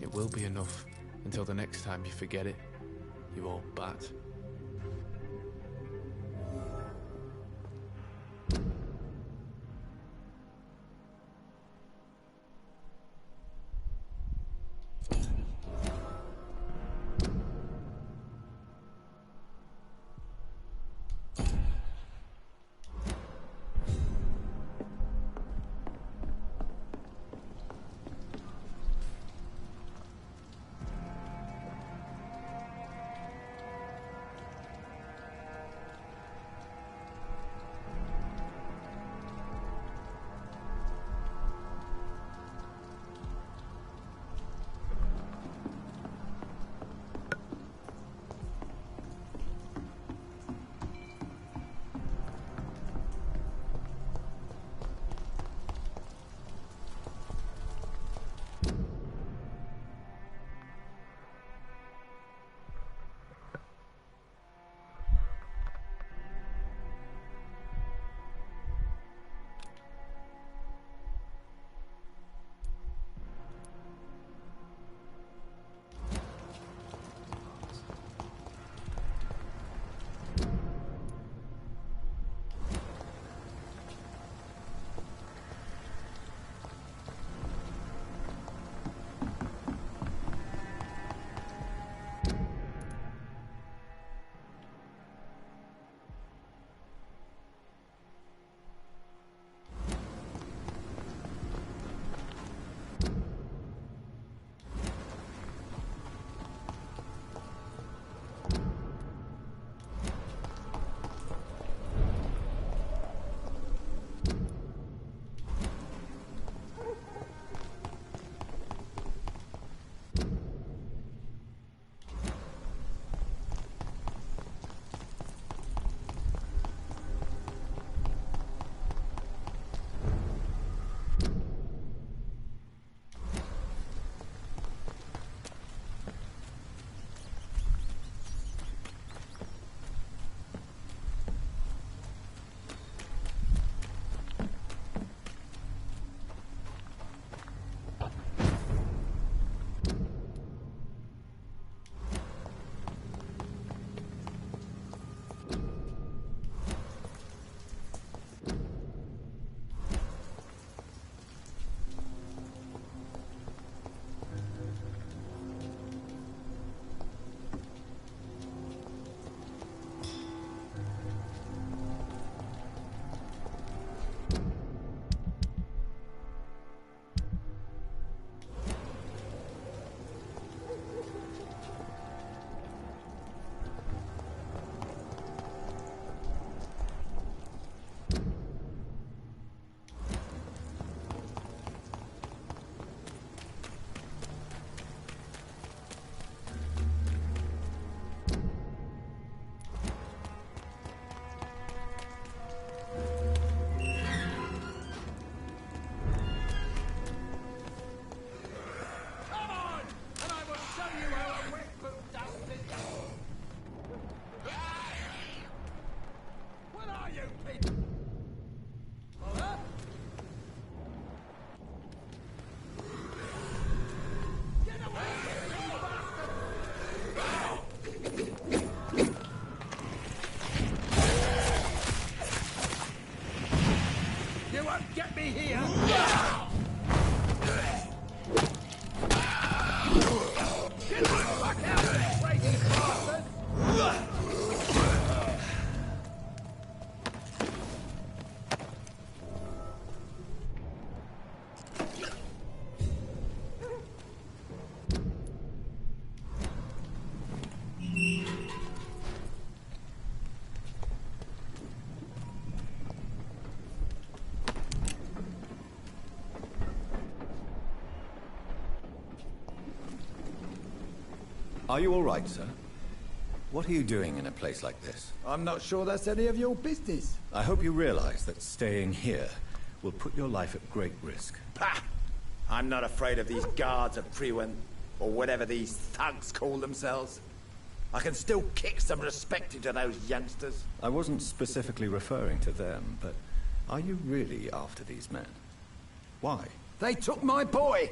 It will be enough until the next time you forget it, you old bat. Are you all right, sir? What are you doing in a place like this? I'm not sure that's any of your business. I hope you realize that staying here will put your life at great risk. Pah! I'm not afraid of these guards of Priwen, or whatever these thugs call themselves. I can still kick some respect into those youngsters. I wasn't specifically referring to them, but are you really after these men? Why? They took my boy!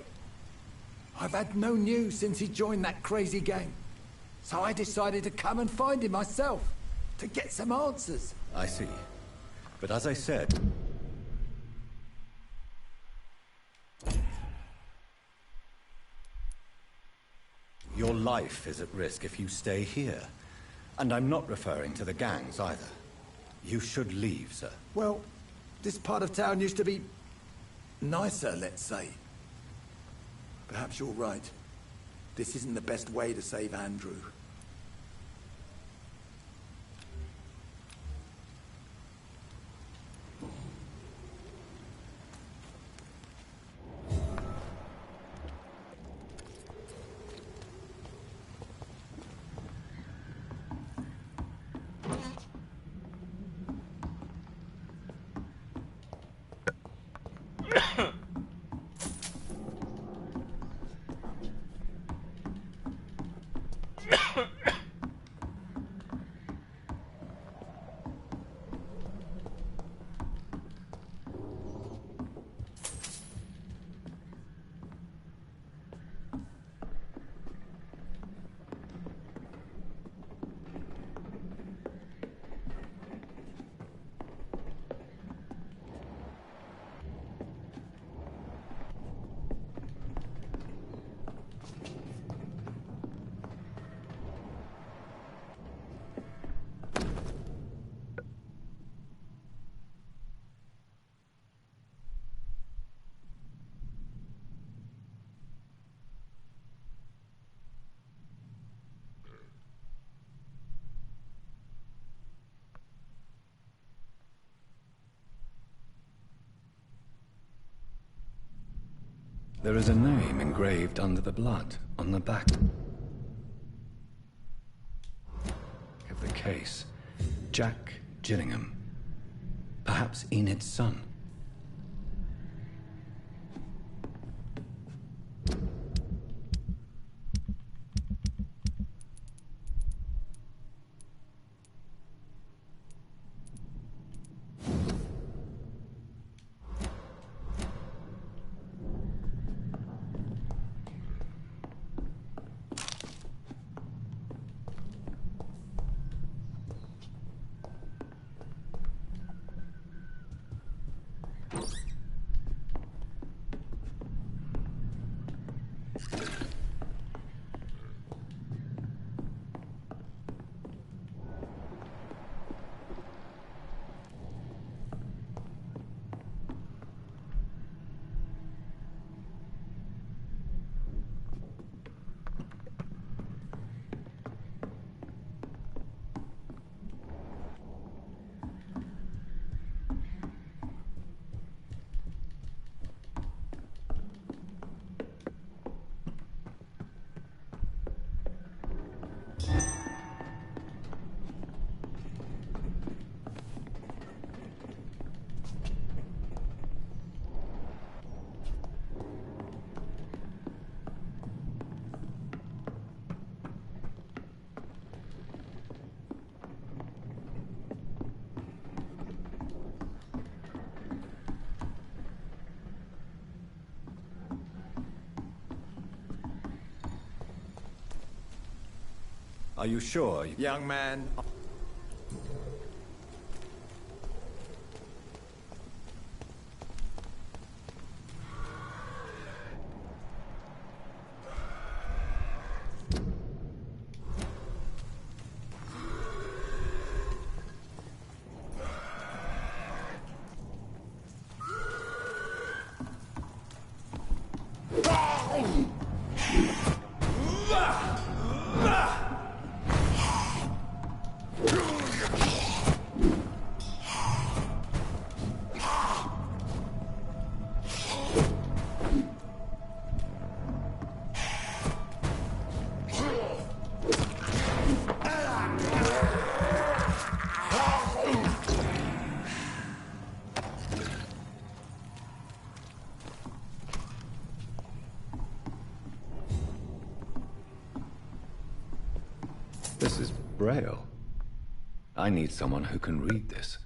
I've had no news since he joined that crazy gang. So I decided to come and find him myself, to get some answers. I see. But as I said... your life is at risk if you stay here. And I'm not referring to the gangs either. You should leave, sir. Well, this part of town used to be... nicer, let's say. Perhaps you're right. This isn't the best way to save Andrew. There is a name engraved under the blood on the back of the case. Jack Gillingham. Perhaps Enid's son. Are you sure? Young man... This is Braille. I need someone who can read this.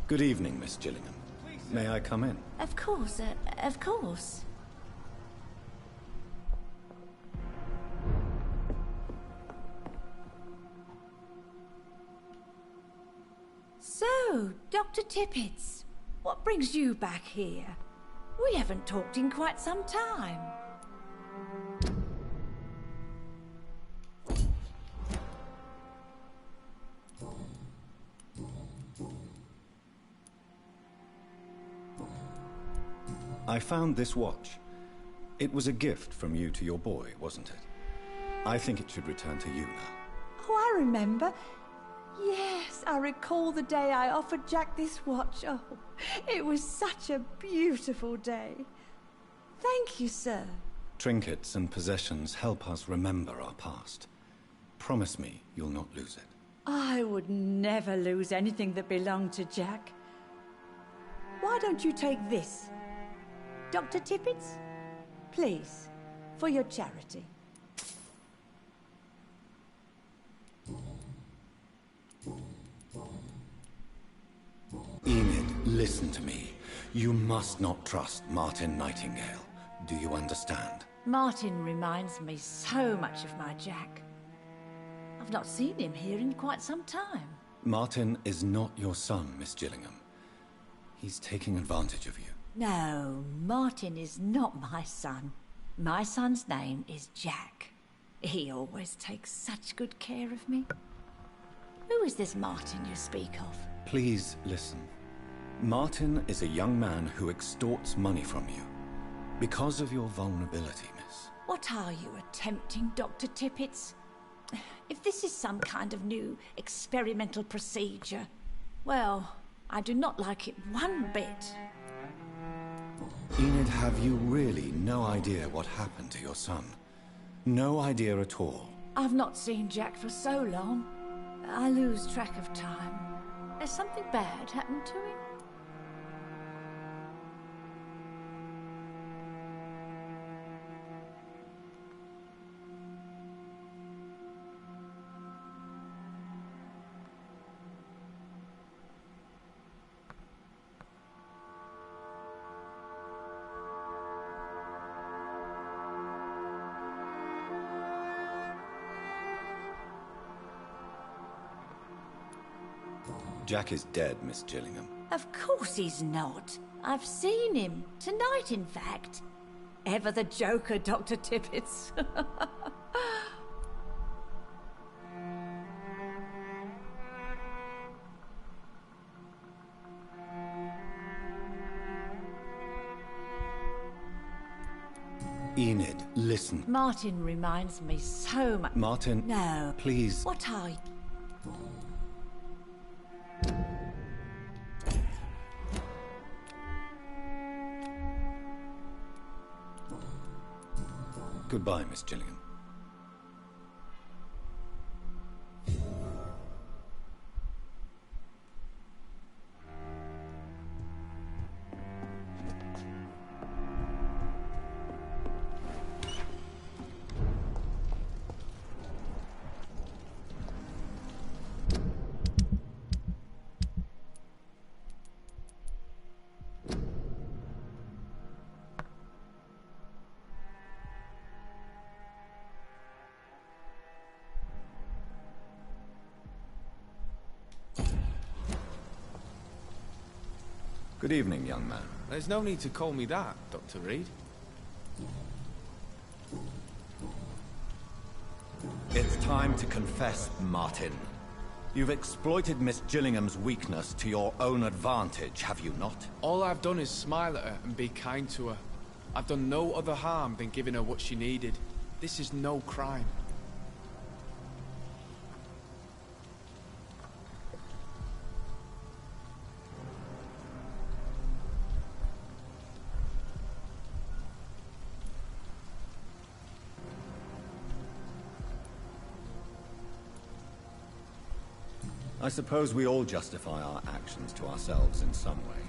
Good evening, Miss Gillingham. May I come in? Of course, of course. So, Dr. Tippets, what brings you back here? We haven't talked in quite some time. I found this watch. It was a gift from you to your boy, wasn't it? I think it should return to you now. Oh, I remember. Yes, I recall the day I offered Jack this watch. Oh, it was such a beautiful day. Thank you, sir. Trinkets and possessions help us remember our past. Promise me you'll not lose it. I would never lose anything that belonged to Jack. Why don't you take this? Dr. Tippets? Please, for your charity. Enid, listen to me. You must not trust Martin Nightingale. Do you understand? Martin reminds me so much of my Jack. I've not seen him here in quite some time. Martin is not your son, Miss Gillingham. He's taking advantage of you. No, Martin is not my son. My son's name is Jack. He always takes such good care of me. Who is this Martin you speak of? Please listen. Martin is a young man who extorts money from you. Because of your vulnerability, miss. What are you attempting, Dr. Tippets? If this is some kind of new experimental procedure, well, I do not like it one bit. Enid, have you really no idea what happened to your son? No idea at all? I've not seen Jack for so long. I lose track of time. Has something bad happened to him? Jack is dead, Miss Gillingham. Of course he's not. I've seen him. Tonight, in fact. Ever the joker, Dr. Tippets. Enid, listen. Martin reminds me so much. Martin... No. Please. What are you? Goodbye, Miss Gillingham. Good evening, young man. There's no need to call me that, Dr. Reed. It's time to confess, Martin. You've exploited Miss Gillingham's weakness to your own advantage, have you not? All I've done is smile at her and be kind to her. I've done no other harm than giving her what she needed. This is no crime. I suppose we all justify our actions to ourselves in some way.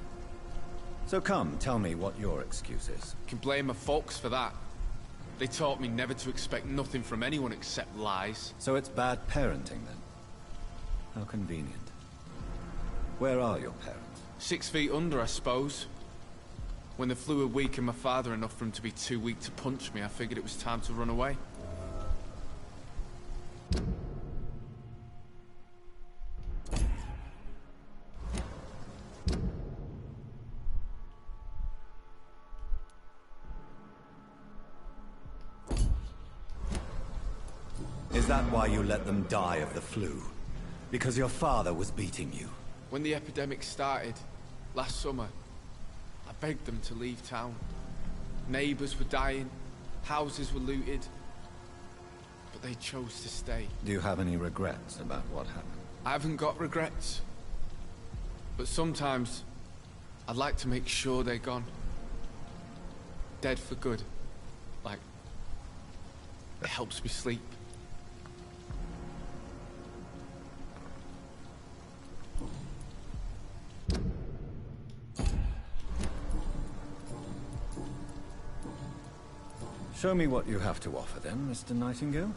So come, tell me what your excuse is. Can blame my folks for that. They taught me never to expect nothing from anyone except lies. So it's bad parenting then? How convenient. Where are your parents? 6 feet under, I suppose. When the fluid weakened my father enough for him to be too weak to punch me, I figured it was time to run away. Is that why you let them die of the flu? Because your father was beating you? When the epidemic started, last summer, I begged them to leave town. Neighbors were dying, houses were looted, but they chose to stay. Do you have any regrets about what happened? I haven't got regrets, but sometimes I'd like to make sure they're gone. Dead for good. Like, it helps me sleep. Show me what you have to offer then, Mr. Nightingale.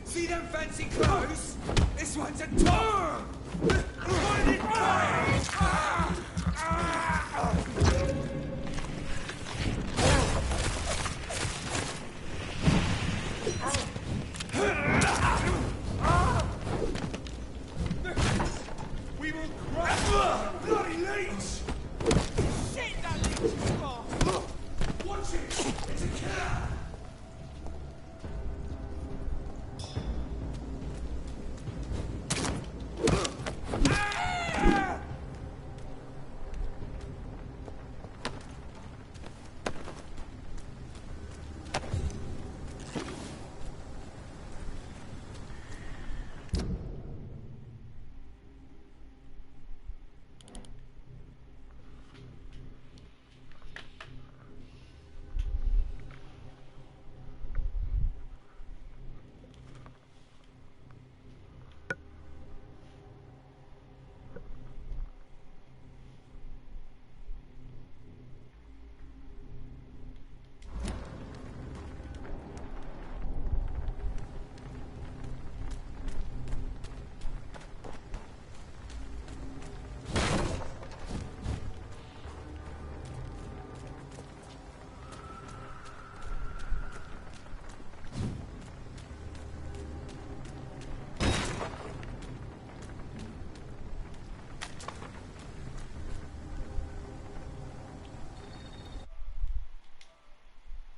See them fancy clothes? This one's a top!